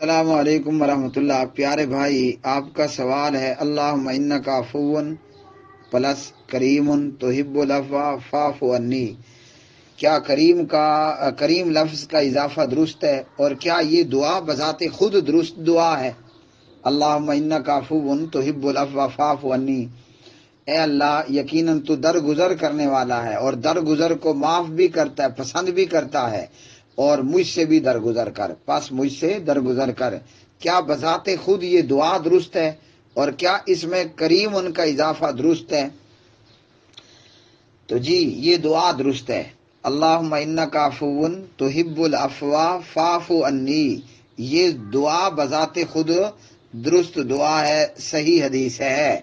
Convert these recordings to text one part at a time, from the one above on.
السلام علیکم ورحمۃ اللہ۔ پیارے بھائی، آپ کا سوال ہے اللہم انکا عفو پلس کریم تحب العفو فاعف عنی، کیا کریم لفظ کا اضافہ درست ہے اور کیا یہ دعا بذات خود درست دعا ہے؟ اللہم انکا عفو تحب العفو فاعف عنی، اے اللہ یقیناً تو درگزر کرنے والا ہے اور درگزر کو معاف بھی کرتا ہے، پسند بھی کرتا ہے، اور مجھ سے بھی درگزر کر، پس مجھ سے درگزر کر۔ کیا بذات خود یہ دعا درست ہے اور کیا اس میں کریم ان کا اضافہ درست ہے؟ تو جی یہ دعا درست ہے، اللہم انکا عفو تحب العفو فاعف عنی، یہ دعا بذات خود درست دعا ہے، صحیح حدیث ہے۔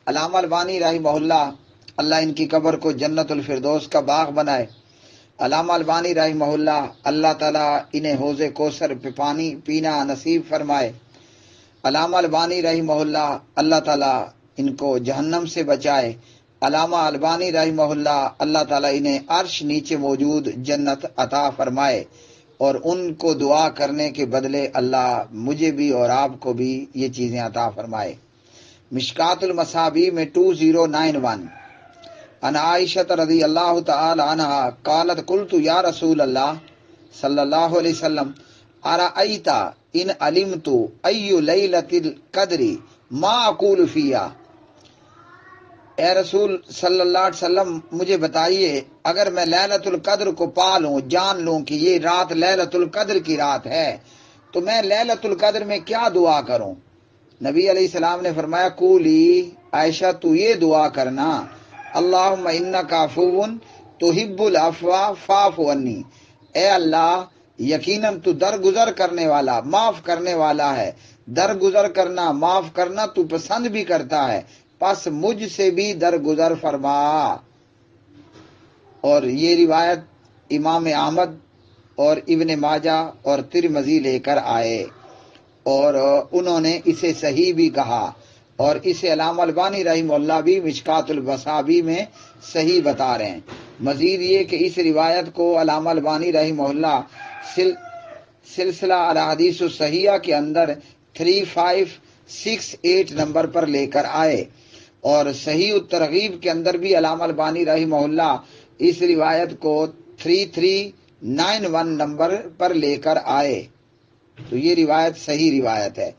علامہ البانی رحمہ اللہ ان کی قبر کو جنت الفردوس کا باغ بنائے۔ علامہ البانی رحمہ اللہ تعالیٰ انہیں حوض کوثر پہ پانی پینا نصیب فرمائے۔ علامہ البانی رحمہ اللہ تعالیٰ ان کو جہنم سے بچائے۔ علامہ البانی رحمہ اللہ تعالیٰ انہیں عرش نیچے موجود جنت عطا فرمائے، اور ان کو دعا کرنے کے بدلے اللہ مجھے بھی اور آپ کو بھی یہ چیزیں عطا فرمائے۔ مشکات المصابیح میں 2091 ان عائشہ رضی اللہ تعالی عنہ قالت قلت یا رسول اللہ صلی اللہ علیہ وسلم ارأیت ان علمت ای لیلۃ القدر ما اقول فیہا، اے رسول صلی اللہ علیہ وسلم مجھے بتائیے اگر میں لیلۃ القدر کو پا لوں، جان لوں کہ یہ رات لیلۃ القدر کی رات ہے، تو میں لیلۃ القدر میں کیا دعا کروں؟ نبی علیہ السلام نے فرمایا قولی، عائشہ تو یہ دعا کرنا اللہم انکا عفو تحب العفو فاعف عنی، اے اللہ یقیناً تو درگزر کرنے والا، معاف کرنے والا ہے، درگزر کرنا، معاف کرنا تو پسند بھی کرتا ہے، پس مجھ سے بھی درگزر فرما۔ اور یہ روایت امام احمد اور ابن ماجہ اور ترمذی لے کر آئے، اور انہوں نے اسے صحیح بھی کہا، اور اسے علامہ البانی رحمہ اللہ بھی مشکات المصابیح میں صحیح بتا رہے ہیں۔ مزید یہ کہ اس روایت کو علامہ البانی رحمہ اللہ سلسلہ الاحادیث الصحیحہ کے اندر 3568 نمبر پر لے کر آئے، اور صحیح الترغیب کے اندر بھی علامہ البانی رحمہ اللہ اس روایت کو 3391 نمبر پر لے کر آئے، تو یہ روایت صحیح روایت ہے۔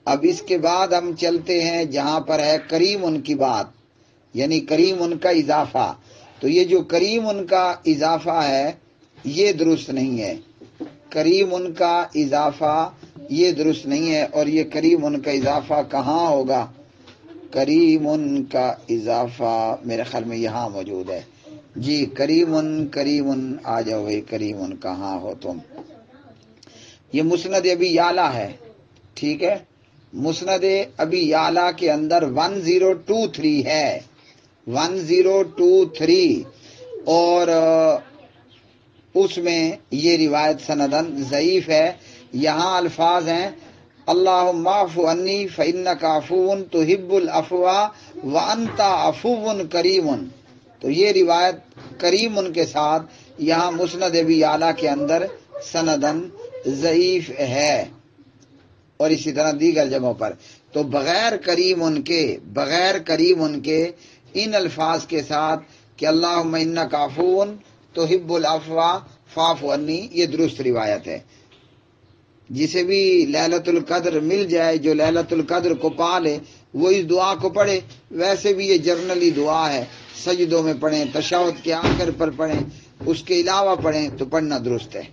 اب اس کے بعد ہم چلتے ہیں جہاں پر ہے کریم ان کی بات، یعنی کریم ان کا اضافہ، تو یہ جو کریم ان کا اضافہ ہے یہ درست نہیں ہے، کریم ان کا اضافہ یہ درست نہیں ہے، اور یہ کریم ان کا اضافہ کہاں ہوگا؟ کریم ان کا اضافہ میرے خیال میں یہاں موجود ہے، جی کریم آ جاؤ بھائی، کریم ان کہاں ہو تم؟ یہ مسند ابی یعلا ہے، ٹھیک ہے، مسند ابی یعلا کے اندر 1023 ہے، 1023، اور اس میں یہ روایت سندن ضعیف ہے۔ یہاں الفاظ ہیں اللہم اعف عنی فانک عفو تحب العفو وانت عفو کریم، تو یہ روایت کریم ان کے ساتھ یہاں مسند ابی یعلا کے اندر سندن ضعیف ہے، اور اسی طرح دیگر جگہوں پر۔ تو بغیر کریم ان کے ان الفاظ کے ساتھ کہ اللہم انکا عفو تحب العفو فاعف عنی، یہ درست روایت ہے۔ جسے بھی لیلۃ القدر مل جائے، جو لیلۃ القدر کو پا لے، وہ اس دعا کو پڑھے۔ ویسے بھی یہ جرنلی دعا ہے، سجدوں میں پڑھیں، تشہد کے آخر پر پڑھیں، اس کے علاوہ پڑھیں تو پڑھنا درست ہے۔